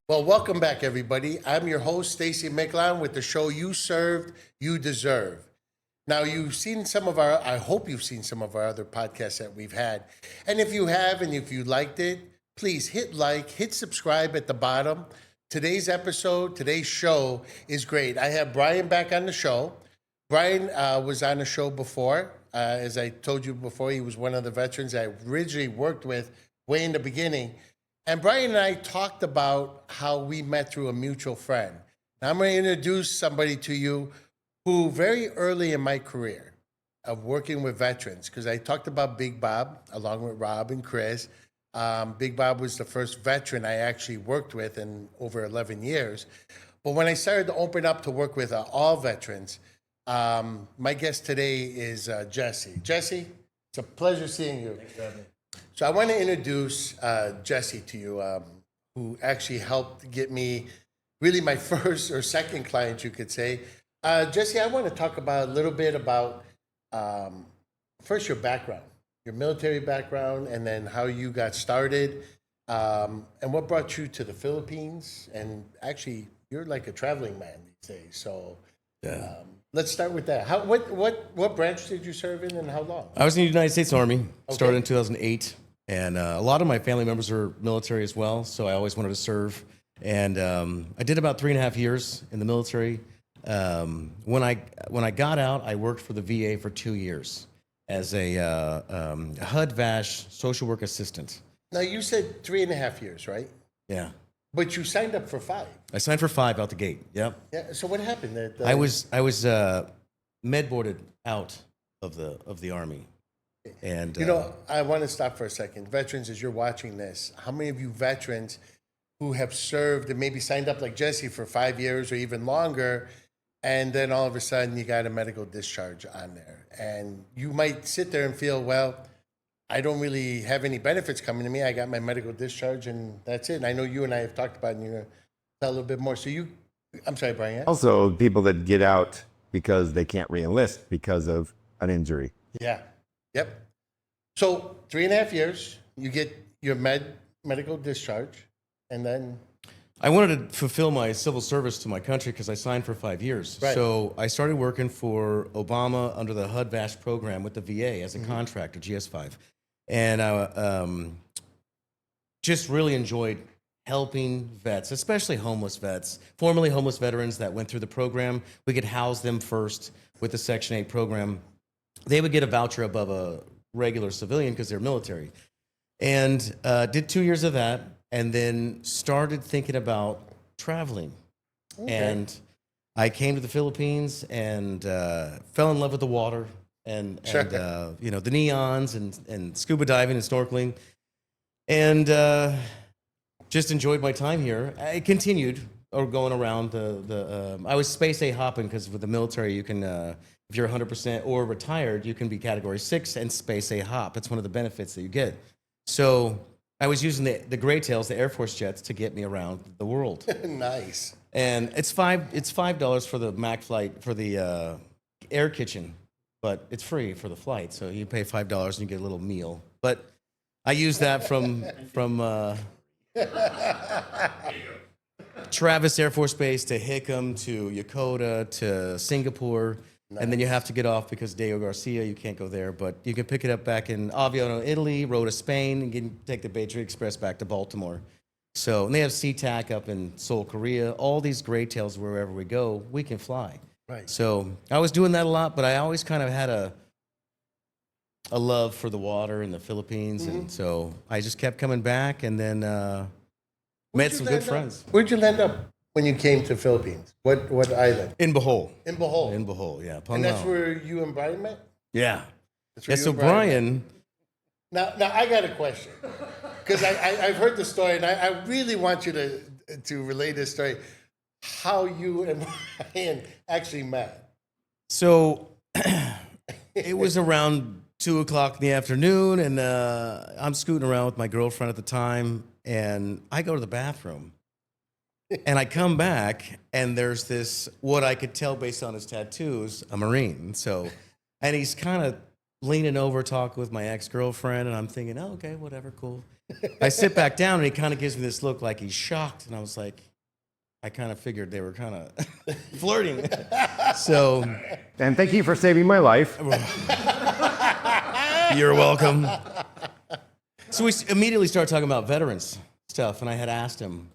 Well, welcome back, everybody. I'm your host, Stacey Michelon, with the show You Served, You Deserve. Now, I hope you've seen some of our other podcasts that we've had. And if you have, and if you liked it, please hit like, hit subscribe at the bottom. Today's show is great. I have Bryan back on the show. Bryan was on the show before. As I told you before, he was one of the veterans I originally worked with way in the beginning. And Bryan and I talked about how we met through a mutual friend. Now, I'm going to introduce somebody to you who very early in my career of working with veterans, because I talked about Big Bob along with Rob and Chris. Big Bob was the first veteran I actually worked with in over 11 years. But when I started to open up to work with all veterans, my guest today is Jesse. Jesse, it's a pleasure seeing you. Thanks for having me. So I want to introduce Jesse to you, who actually helped get me really my first or second client, you could say. Jesse, I want to talk about a little bit about first your background, your military background, and then how you got started, and what brought you to the Philippines. And actually, you're like a traveling man these days. So Yeah. let's start with that. What branch did you serve in, and how long? I was in the United States Army, started in 2008, and a lot of my family members are military as well, so I always wanted to serve. And I did about 3.5 years in the military. When I got out, I worked for the VA for 2 years as a HUD-VASH social work assistant. Now, you said 3.5 years, right? Yeah. But you signed up for 5. I signed for 5 out the gate. Yep. Yeah. So what happened? I was med boarded out of the Army. And I want to stop for a second. Veterans, as you're watching this, how many of you veterans who have served and maybe signed up like Jesse for 5 years or even longer, and then all of a sudden you got a medical discharge on there, and you might sit there and feel, well, I don't really have any benefits coming to me. I got my medical discharge, and that's it. And I know you and I have talked about it, and you're going to tell a little bit more. So I'm sorry, Bryan. Also, people that get out because they can't re-enlist because of an injury. Yeah. Yep. So 3.5 years, you get your medical discharge, and then I wanted to fulfill my civil service to my country because I signed for 5 years. Right. So I started working for Obama under the HUD-VASH program with the VA as a contractor, GS5. And I just really enjoyed helping vets, especially homeless vets, formerly homeless veterans that went through the program. We could house them first with the Section 8 program. They would get a voucher above a regular civilian because they're military. And did 2 years of that, and then started thinking about traveling. Okay. And I came to the Philippines and fell in love with the water and Sure. the neons and scuba diving and snorkeling. And just enjoyed my time here. I continued going around I was space A hopping because with the military you can, if you're 100% or retired, you can be category 6 and space A hop. It's one of the benefits that you get. So I was using the Gray Tails, the Air Force jets, to get me around the world. Nice. And it's $5 for the Mac flight for the air kitchen, but it's free for the flight. So you pay $5 and you get a little meal. But I use that from Travis Air Force Base to Hickam to Yokota to Singapore. Nice. And then you have to get off because Deo Garcia, you can't go there. But you can pick it up back in Aviano, Italy, Rota, Spain, and take the Patriot Express back to Baltimore. So, and they have SeaTac up in Seoul, Korea. All these Gray Tails, wherever we go, we can fly. Right. So I was doing that a lot, but I always kind of had a love for the water in the Philippines. And so I just kept coming back, and then met some good friends. Where'd you land up when you came to Philippines? What island? In Bohol. In Bohol. In Bohol, yeah. And that's Panglao. where you and Bryan met? Yeah. That's where Yeah, you so and Bryan Bryan, met? Now I got a question. Because I've heard the story, and I really want you to relay this story. How you and Bryan actually met. so it was around 2 o'clock in the afternoon, and I'm scooting around with my girlfriend at the time, and I go to the bathroom. And I come back, and there's this, what I could tell based on his tattoos, a Marine. So, and he's kind of leaning over, talking with my ex-girlfriend, and I'm thinking, oh, okay, whatever, cool. I sit back down and he kind of gives me this look like he's shocked. And I was like, I kind of figured they were kind of flirting. So, And thank you for saving my life. you're welcome. So we immediately started talking about veterans stuff. And I had asked him,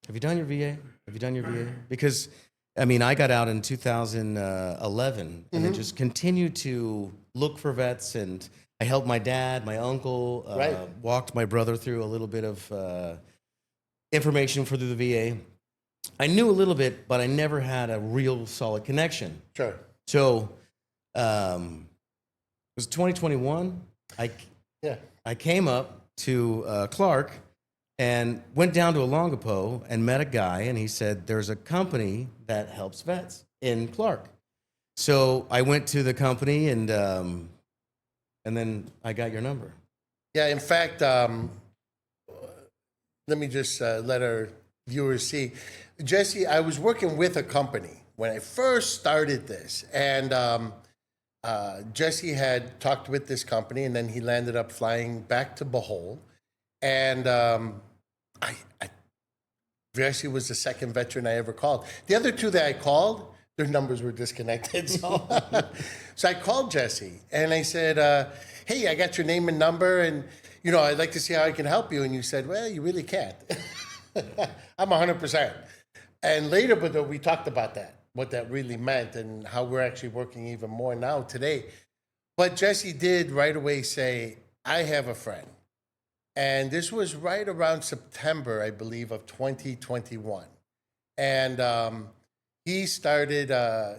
have you done your VA? Have you done your VA? Because, I mean, I got out in 2011 and then just continued to look for vets. And I helped my dad, my uncle, walked my brother through a little bit of information for the VA. I knew a little bit, but I never had a real solid connection. Sure. So it was 2021. I came up to Clark and went down to Olongapo and met a guy, and he said, there's a company that helps vets in Clark. So I went to the company, and then I got your number. Yeah, in fact, let me just let our viewers see. Jesse, I was working with a company when I first started this, and Jesse had talked with this company, and then he landed up flying back to Bohol. And Jesse was the second veteran I ever called. The other two that I called, their numbers were disconnected. So, so I called Jesse, and I said, hey, I got your name and number, and, you know, I'd like to see how I can help you. And you said, well, you really can't. I'm 100%. And later, but we talked about that, what that really meant, and how we're actually working even more now today. But Jesse did right away say, I have a friend. And this was right around September, I believe, of 2021. And he started,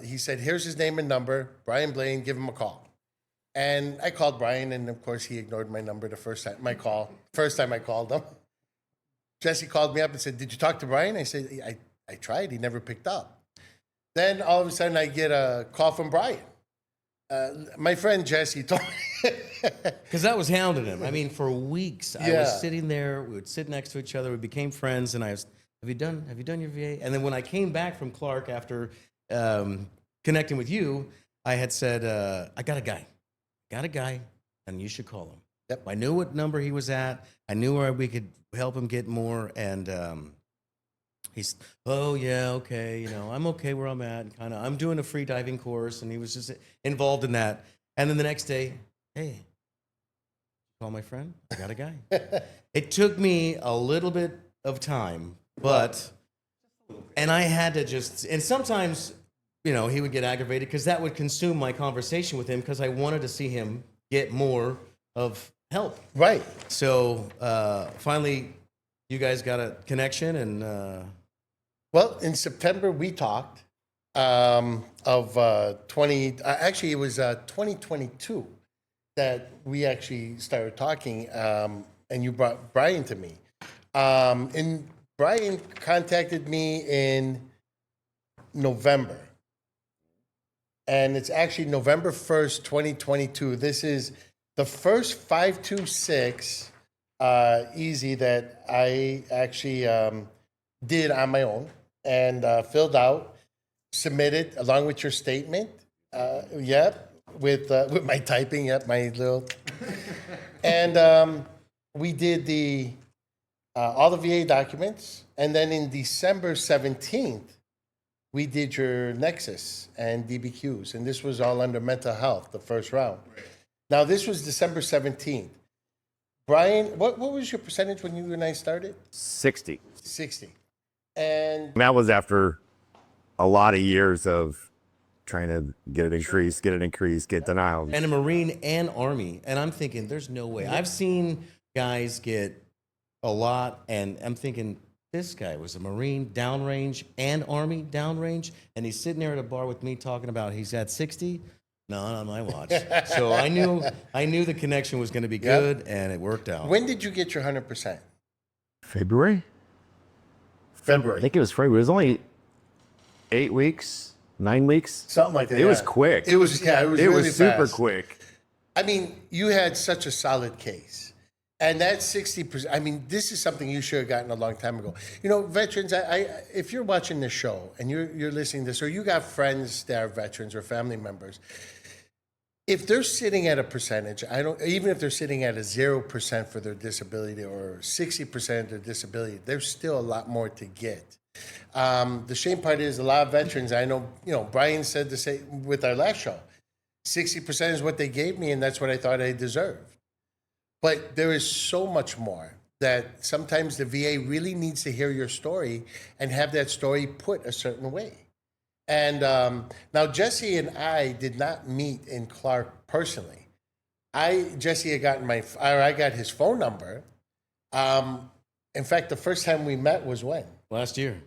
he said, here's his name and number, Brian Blaine, give him a call. And I called Brian, and of course, he ignored my number the first time I called him. Jesse called me up and said, did you talk to Brian? I said, I tried, he never picked up. Then all of a sudden, I get a call from Brian. My friend Jesse told me. Because I was hounding him. I mean, for weeks, I was sitting there. We would sit next to each other. We became friends, and I was, have you done your VA? And then when I came back from Clark after connecting with you, I had said, I got a guy, and you should call him. Yep. I knew what number he was at. I knew where we could help him get more, and he's, oh yeah, okay, you know, I'm okay where I'm at. Kind of, I'm doing a free diving course, and he was just involved in that. And then the next day, hey, call my friend. I got a guy. It took me a little bit of time, and I had to just, and sometimes, you know, he would get aggravated because that would consume my conversation with him because I wanted to see him get more of help. Right. So finally, you guys got a connection, and well, in September we talked of 20. Actually, it was 2022 that we actually started talking, and you brought Brian to me. And Brian contacted me in November, and it's actually November 1st, 2022. This is the first 526 easy that I actually did on my own and filled out, submitted along with your statement. With my typing, my little. And we did all the VA documents, and then in December 17th, we did your Nexus and DBQs, and this was all under mental health, the first round. Right. Now, this was December 17th. Brian, what was your percentage when you and I started? 60. 60. And that was after a lot of years of trying to get it increased, get denial. and a Marine and Army. And I'm thinking, there's no way. I've seen guys get a lot, and I'm thinking, this guy was a Marine downrange and Army downrange, and he's sitting there at a bar with me talking about he's at 60. No, not on my watch. So I knew the connection was going to be good, and it worked out. When did you get your 100%? February. I think it was February. It was only 8 weeks, 9 weeks. Something like that. It was quick. It was really super fast. quick. I mean, you had such a solid case. And that 60%, I mean, this is something you should have gotten a long time ago. You know, veterans, if you're watching this show and you're listening to this, or you got friends that are veterans or family members, if they're sitting at a percentage, even if they're sitting at a 0% for their disability or 60% of their disability, there's still a lot more to get. The shame part is a lot of veterans, I know, Bryan said the same with our last show. 60% is what they gave me, and that's what I thought I deserved. But there is so much more that sometimes the VA really needs to hear your story and have that story put a certain way. And now Jesse and I did not meet in Clark personally. Jesse had I got his phone number. In fact, the first time we met was when? Last year.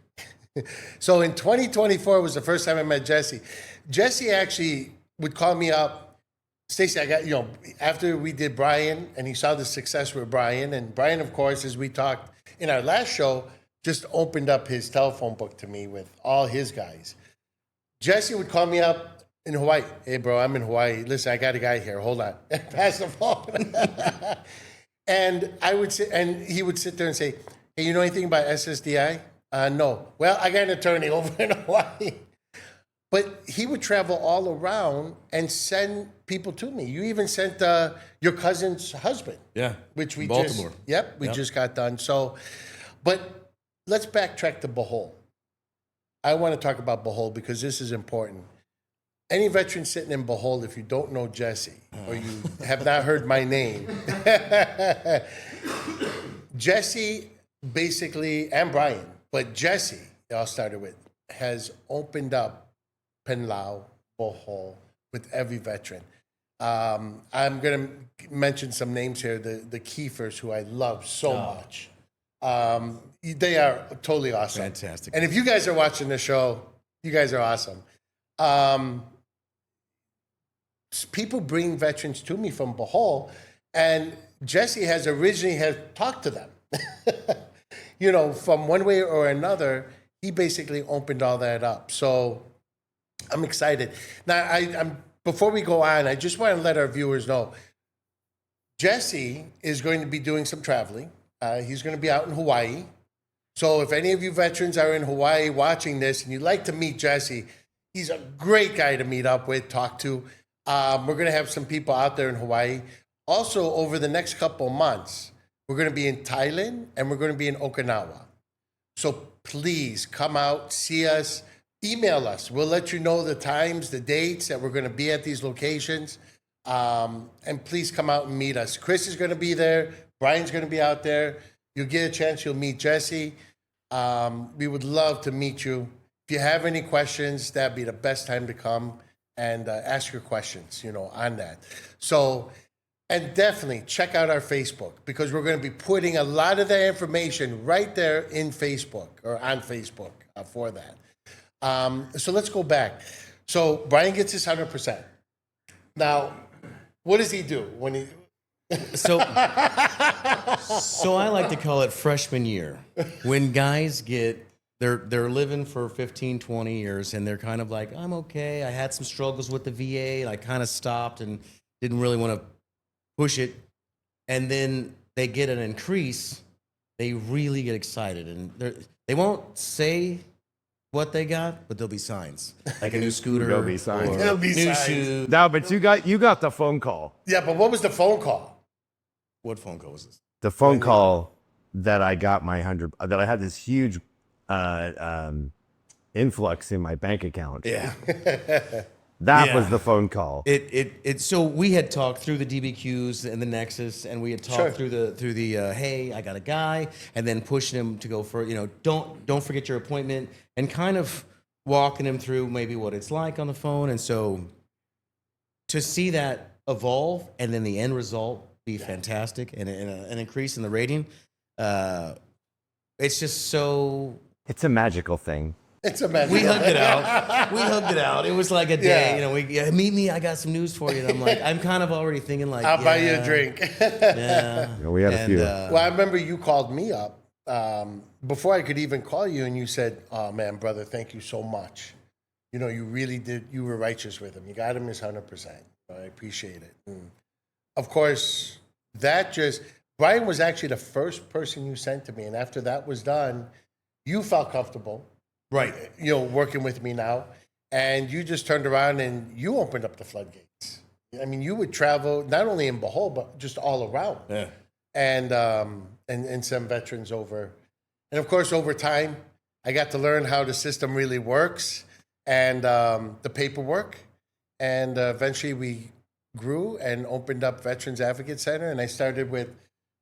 So in 2024 was the first time I met Jesse. Jesse actually would call me up. Stacey, I got, after we did Bryan and he saw the success with Bryan, and Bryan, of course, as we talked in our last show, just opened up his telephone book to me with all his guys. Jesse would call me up in Hawaii. Hey, bro, I'm in Hawaii. Listen, I got a guy here. Hold on. Pass the phone. And he would sit there and say, hey, you know anything about SSDI? No. Well, I got an attorney over in Hawaii. But he would travel all around and send people to me. You even sent your cousin's husband. Yeah. Which we Baltimore. just got done. So, but let's backtrack to Bohol. I want to talk about Bohol because this is important. Any veteran sitting in Bohol, if you don't know Jesse or you have not heard my name, Jesse basically, and Bryan, but Jesse, I'll start it with, has opened up Penlao, Bohol, with every veteran. I'm going to mention some names here. The Kiefers, who I love so much. They are totally awesome. Fantastic. And if you guys are watching the show, you guys are awesome. People bring veterans to me from Bohol, and Jesse has originally talked to them. From one way or another, he basically opened all that up. So I'm excited. Now, before we go on, I just want to let our viewers know, Jesse is going to be doing some traveling. He's going to be out in Hawaii. So if any of you veterans are in Hawaii watching this and you'd like to meet Jesse, he's a great guy to meet up with, talk to. We're going to have some people out there in Hawaii. Also, over the next couple of months, we're going to be in Thailand and we're going to be in Okinawa. So please come out, see us, email us. We'll let you know the times, the dates that we're going to be at these locations. And please come out and meet us. Chris is going to be there. Bryan's going to be out there. You'll get a chance. You'll meet Jesse. We would love to meet you. If you have any questions, that'd be the best time to come and ask your questions, on that. So, and definitely check out our Facebook because we're going to be putting a lot of that information right there in Facebook or on Facebook for that. So let's go back. So Bryan gets his 100%. Now, what does he do when he... So I like to call it freshman year. When guys they're living for 15, 20 years and they're kind of like, I'm okay. I had some struggles with the VA and I kind of stopped and didn't really want to push it. And then they get an increase. They really get excited and they won't say what they got, but there'll be signs. Like a new scooter. There'll be signs. There'll be new signs. shoe. No, but you got the phone call. Yeah, but what was the phone call? What phone call was this? The phone call that I got that I had this huge influx in my bank account. Yeah. That was the phone call. So we had talked through the DBQs and the Nexus, and we had talked through the hey, I got a guy, and then pushing him to go for don't forget your appointment, and kind of walking him through maybe what it's like on the phone, and so to see that evolve and then the end result be fantastic and an increase in the rating, it's just so. It's a magical thing. It's a magical. We hugged it out. It was like a day. Meet me. I got some news for you. And I'm like, I'm kind of already thinking like, I'll buy you a drink. Yeah. We had a few. Well, I remember you called me up before I could even call you, and you said, "Oh man, brother, thank you so much. You really did. You were righteous with him. You got him his 100%. I appreciate it." And of course, Bryan was actually the first person you sent to me, and after that was done, you felt comfortable, Right. working with me now, and you just turned around and you opened up the floodgates. I mean, you would travel not only in Bohol, but just all around. Yeah. And send veterans over. And of course, over time, I got to learn how the system really works and the paperwork. And eventually we grew and opened up Veterans Advocate Center. And I started with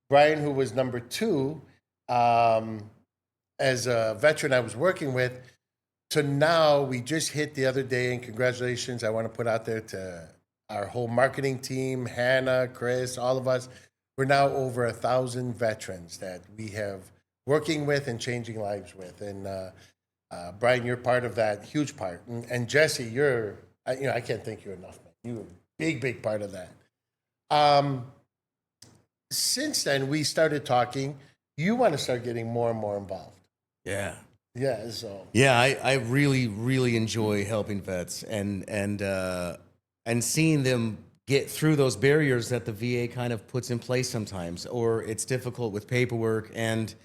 Brian, who was number 2, as a veteran I was working with, to now we just hit the other day, and congratulations, I want to put out there to our whole marketing team, Hannah, Chris, all of us. We're now over 1,000 veterans that we have working with and changing lives with. And Brian, you're part of that, huge part. And Jesse, you're, I can't thank you enough, man. You're a big, big part of that. Since then, we started talking. You want to start getting more and more involved. Yeah. Yeah, so. Yeah, I really, really enjoy helping vets and seeing them get through those barriers that the VA kind of puts in place sometimes, or it's difficult with paperwork, and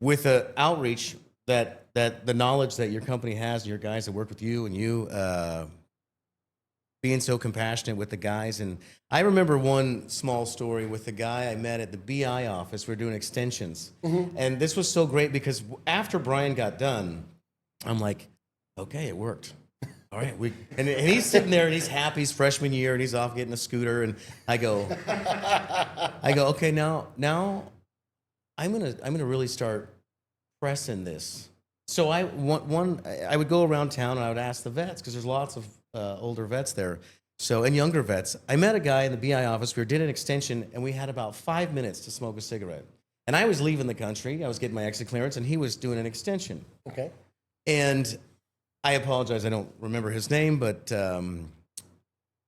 with the outreach that the knowledge that your company has, your guys that work with you, and you being so compassionate with the guys. And I remember one small story with the guy I met at the BI office. We're doing extensions. And this was so great because after Brian got done, I'm like, okay, it worked. All right. And he's sitting there and he's happy. He's freshman year and he's off getting a scooter. And I go, okay, now I'm gonna really start pressing this. So I would go around town and I would ask the vets, because there's lots of older vets there, and younger vets. I met a guy in the BI office. We did an extension, and we had about 5 minutes to smoke a cigarette. And I was leaving the country. I was getting my exit clearance, and he was doing an extension. Okay. And I apologize, I don't remember his name, but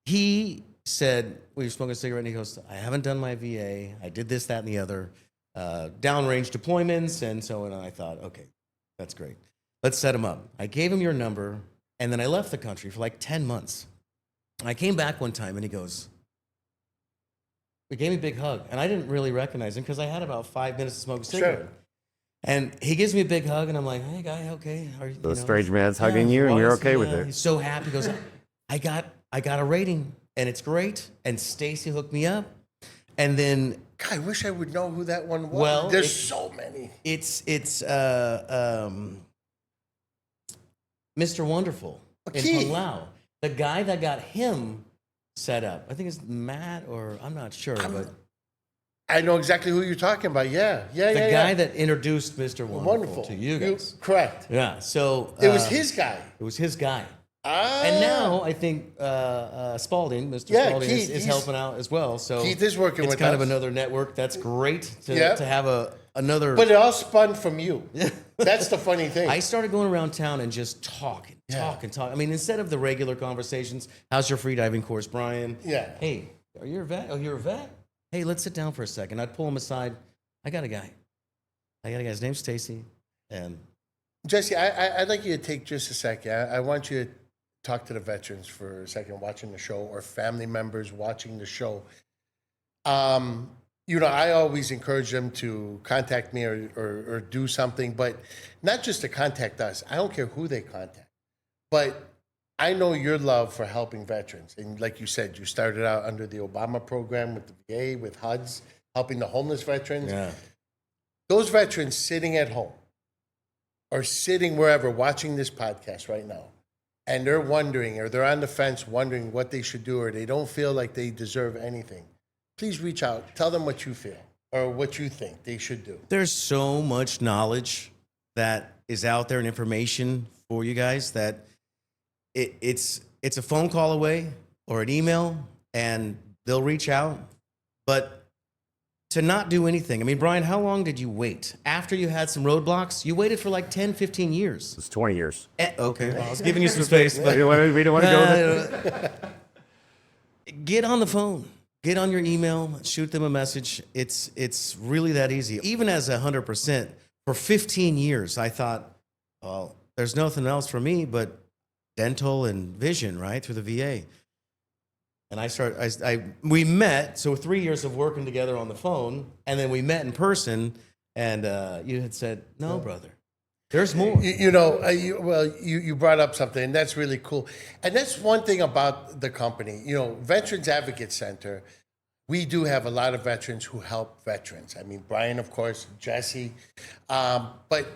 he said, we were smoking a cigarette, and he goes, I haven't done my VA. I did this, that, and the other. Downrange deployments, and so on. And I thought, okay, that's great. Let's set him up. I gave him your number. And then I left the country for like 10 months. I came back one time and he gave me a big hug. And I didn't really recognize him because I had about 5 minutes to smoke a cigarette. Sure. And he gives me a big hug and I'm like, hey, guy, okay. The strange man's hugging you and you're okay with it. He's so happy. He goes, I got a rating and it's great. And Stacey hooked me up. And then, God, I wish I would know who that one was. Well, there's so many. It's Mr. Wonderful in Palau. The guy that got him set up. I think it's Matt, or I'm not sure. But I know exactly who you're talking about. Yeah. The guy that introduced Mr. Wonderful to you guys. Correct. Yeah. So it was his guy. It was his guy. Ah. And now I think Spalding, Mr. Spalding, Keith, is helping out as well. So Keith is working with us. It's kind of another network. That's great to have another. But it all spun from you. That's the funny thing. I started going around town and just talk. I mean, instead of the regular conversations, how's your free diving course, Brian? Yeah. Hey, are you a vet? Oh, you're a vet? Hey, let's sit down for a second. I'd pull him aside. I got a guy. His name's Stacey. And Jesse, I'd like you to take just a second. I want you to talk to the veterans for a second watching the show, or family members watching the show. I always encourage them to contact me or do something, but not just to contact us. I don't care who they contact. But I know your love for helping veterans. And like you said, you started out under the Obama program with the VA, with HUDs, helping the homeless veterans. yeah. Those veterans sitting at home or sitting wherever watching this podcast right now, and they're wondering, or they're on the fence wondering what they should do, or they don't feel like they deserve anything, please reach out. Tell them what you feel or what you think they should do. There's so much knowledge that is out there and information for you guys that it's a phone call away or an email, and they'll reach out. But to not do anything. I mean, Brian, how long did you wait? After you had some roadblocks, you waited for like 10, 15 years. It's 20 years. Okay, well, I was giving you some space. But We don't want to go there. Get on the phone. Get on your email. Shoot them a message. It's really that easy. Even as 100%, for 15 years, I thought, well, there's nothing else for me but dental and vision, right, through the VA. And we met, so 3 years of working together on the phone, and then we met in person, and you had said, no, brother, There's more. You brought up something, and that's really cool. And that's one thing about the company. Veterans Advocate Center, we do have a lot of veterans who help veterans. I mean, Brian, of course, Jesse. But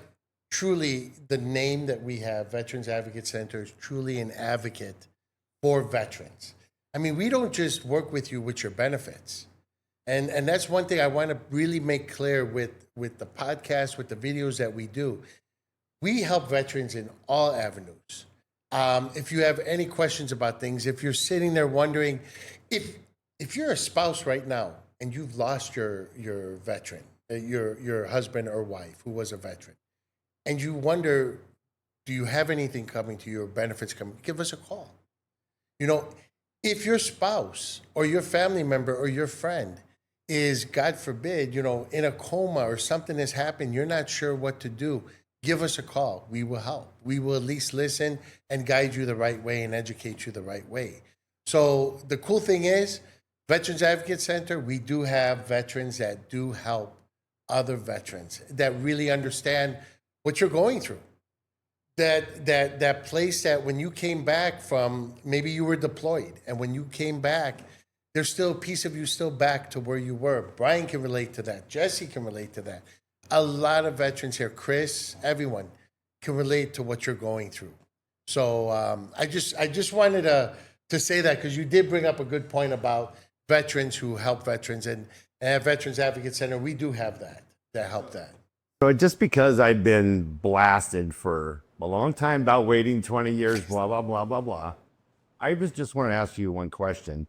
truly, the name that we have, Veterans Advocate Center, is truly an advocate for veterans. I mean, we don't just work with you with your benefits. And that's one thing I want to really make clear with the podcast, with the videos that we do. We help veterans in all avenues. If you have any questions about things, if you're sitting there wondering, if you're a spouse right now and you've lost your veteran, your husband or wife who was a veteran, and you wonder, do you have anything coming to you or benefits coming? Give us a call. If your spouse or your family member or your friend is, God forbid, in a coma or something has happened, you're not sure what to do, give us a call. We will help. We will at least listen and guide you the right way and educate you the right way. So the cool thing is, Veterans Advocate Center, we do have veterans that do help other veterans that really understand what you're going through. That place that when you came back from, maybe you were deployed, and when you came back, there's still a piece of you still back to where you were. Brian can relate to that. Jesse can relate to that. A lot of veterans here, Chris, everyone can relate to what you're going through. So I just wanted to say that, because you did bring up a good point about veterans who help veterans, and at Veterans Advocate Center, we do have that help that. So just because I've been blasted for a long time about waiting 20 years, blah, blah, blah, blah, blah, I just want to ask you one question.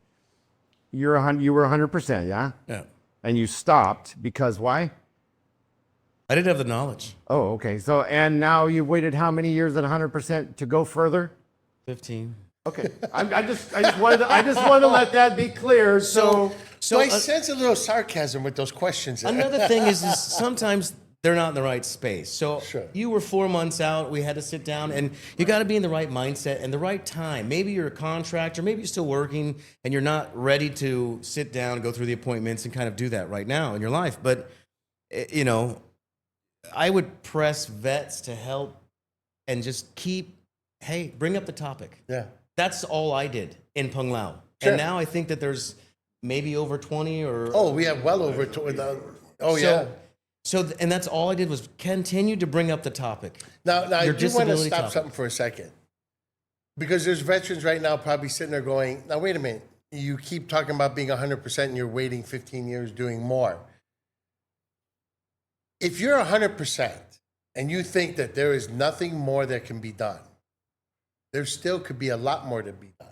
You were 100%, yeah? Yeah. And you stopped because why? I didn't have the knowledge. Oh, okay. So, and now you've waited how many years at 100% to go further? 15. Okay. I just wanted to let that be clear. So I sense a little sarcasm with those questions. Another thing is sometimes they're not in the right space. So Sure. You were 4 months out. We had to sit down, and you got to be in the right mindset and the right time. Maybe you're a contractor, maybe you're still working, and you're not ready to sit down and go through the appointments and kind of do that right now in your life. But I would press vets to help and just bring up the topic. Yeah. That's all I did in Pung Lao. Sure. And now I think that there's maybe over 20 or... Oh, we have well over 20. Yeah. And that's all I did was continue to bring up the topic. Now I do want to stop topic. something for a second. Because there's veterans right now probably sitting there going, now wait a minute, you keep talking about being 100% and you're waiting 15 years doing more. If you're 100% and you think that there is nothing more that can be done, there still could be a lot more to be done.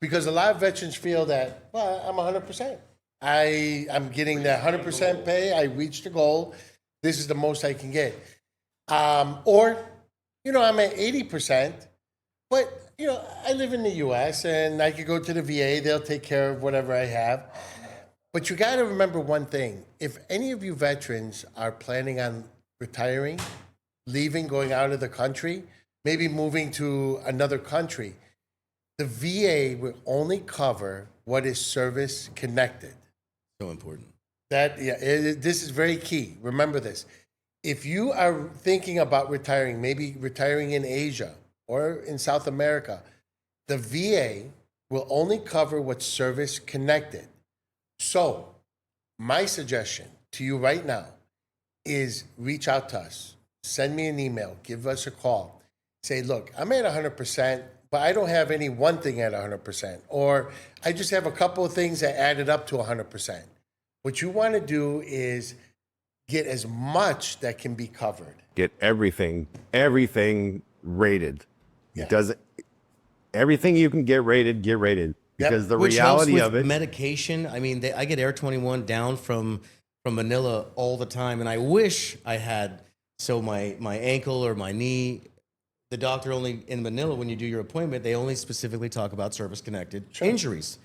Because a lot of veterans feel that, well, I'm 100%. I'm getting that 100% pay. I reached the goal. This is the most I can get. Or, I'm at 80%, but, I live in the U.S. and I could go to the VA. They'll take care of whatever I have. But you got to remember one thing. If any of you veterans are planning on retiring, leaving, going out of the country, maybe moving to another country, the VA will only cover what is service connected. So important. This is very key. Remember this. If you are thinking about retiring, maybe retiring in Asia or in South America, the VA will only cover what's service connected. So my suggestion to you right now is reach out to us. Send me an email. Give us a call. Say, look, I'm at 100%, but I don't have any one thing at 100%. Or I just have a couple of things that added up to 100%. What you want to do is get as much that can be covered. Get everything rated. Yeah. Everything you can get rated. Because the Which reality helps of with it. medication. I mean, I get Air 21 down from Manila all the time, and I wish I had. So my ankle or my knee, the doctor only in Manila, when you do your appointment, they only specifically talk about service-connected injuries.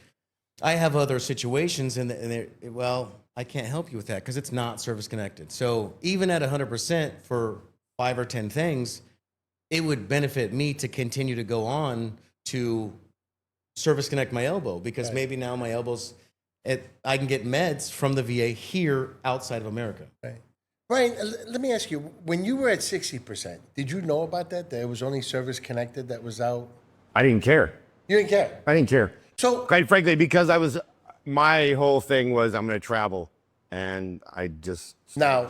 I have other situations, and I can't help you with that because it's not service-connected. So even at 100% for 5 or 10 things, it would benefit me to continue to go on to service connect my elbow, because maybe now my elbow's, I can get meds from the VA here outside of America. Right. Brian, let me ask you, when you were at 60%, did you know about that? That it was only service connected that was out? I didn't care. You didn't care. I didn't care. So, Quite frankly, because my whole thing was I'm going to travel. And I just, now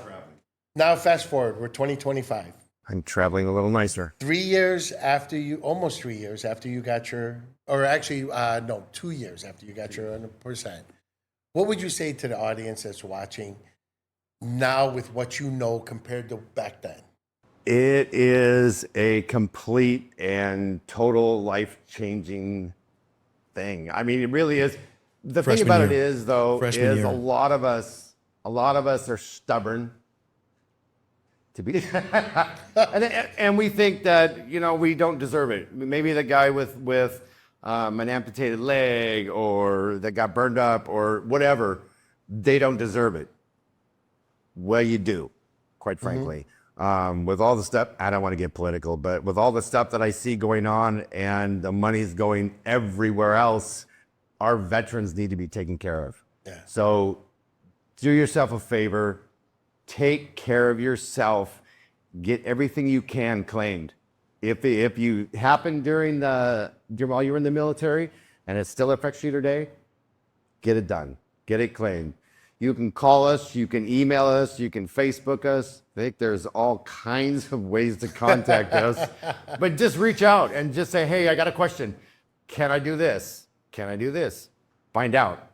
fast forward, we're 2025. I'm traveling a little nicer. 3 years after you, almost 3 years after you got your, or actually, no, 2 years after you got your 100%. What would you say to the audience that's watching now with what you know compared to back then? It is a complete and total life-changing thing. I mean, it really is. The thing Freshman about it year. is, though, Freshman is year. a lot of us are stubborn to be, and we think that we don't deserve it. Maybe the guy with an amputated leg or that got burned up or whatever, they don't deserve it. Well, you do, quite frankly. With all the stuff, I don't want to get political, but with all the stuff that I see going on and the money's going everywhere else, our veterans need to be taken care of. Yeah. So do yourself a favor, take care of yourself, get everything you can claimed. If you happen while you're in the military and it still affects you today, get it done, get it claimed. You can call us, you can email us, you can Facebook us. I think there's all kinds of ways to contact us. But just reach out and just say, hey, I got a question. Can I do this? Can I do this? Find out.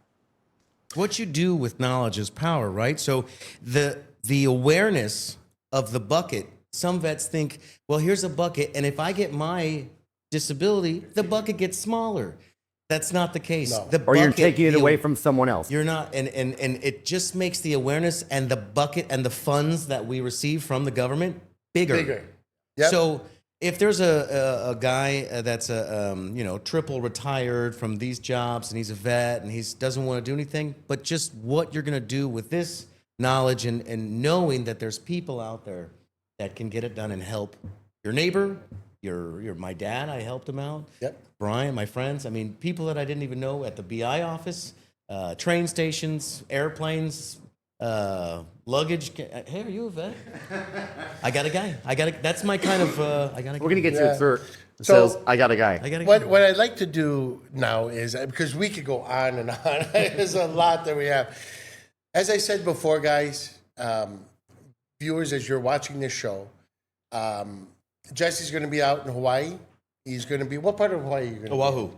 What you do with knowledge is power, right? So the awareness of the bucket, some vets think, well, here's a bucket, and if I get my disability, the bucket gets smaller. That's not the case. No. Or you're bucket, taking it away from someone else. You're not, and it just makes the awareness and the bucket and the funds that we receive from the government bigger. Yep. So if there's a guy that's triple retired from these jobs and he's a vet and he doesn't want to do anything, but just what you're going to do with this knowledge and knowing that there's people out there that can get it done and help your neighbor, my dad, I helped him out. Yep. Brian, my friends, I mean, people that I didn't even know at the BI office, train stations, airplanes, luggage. Hey, are you a vet? I got a guy. That's my kind of, I got a guy. We're going to get to Yeah. it, sir. So- Says, I got a guy. I got a guy. What I'd like to do now is, because we could go on and on, there's a lot that we have. As I said before, guys, viewers, as you're watching this show, Jesse's going to be out in Hawaii. He's going to be, what part of Hawaii are you going to be? Oahu.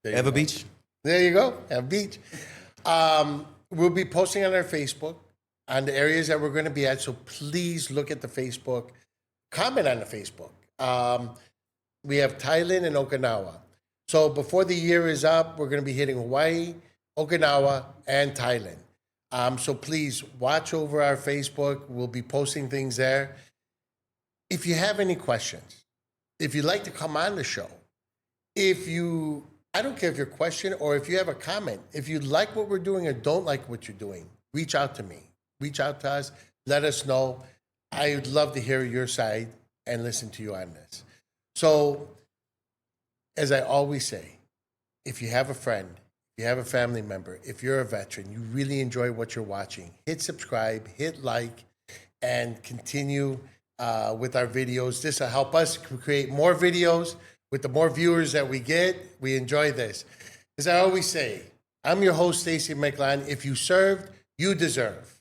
There you Eva go. Beach. There you go, have beach. We'll be posting on our Facebook on the areas that we're going to be at, so please look at the Facebook, comment on the Facebook. We have Thailand and Okinawa. So before the year is up, we're going to be hitting Hawaii, Okinawa, and Thailand. So please watch over our Facebook. We'll be posting things there. If you have any questions, if you'd like to come on the show, I don't care if your question or if you have a comment, if you like what we're doing or don't like what you're doing, reach out to me. Reach out to us. Let us know. I would love to hear your side and listen to you on this. So, as I always say, if you have a friend, if you have a family member, if you're a veteran, you really enjoy what you're watching, hit subscribe, hit like, and continue with our videos. This will help us create more videos. With the more viewers that we get, we enjoy this. As I always say, I'm your host, Stacey Michelon. If you served, you deserve.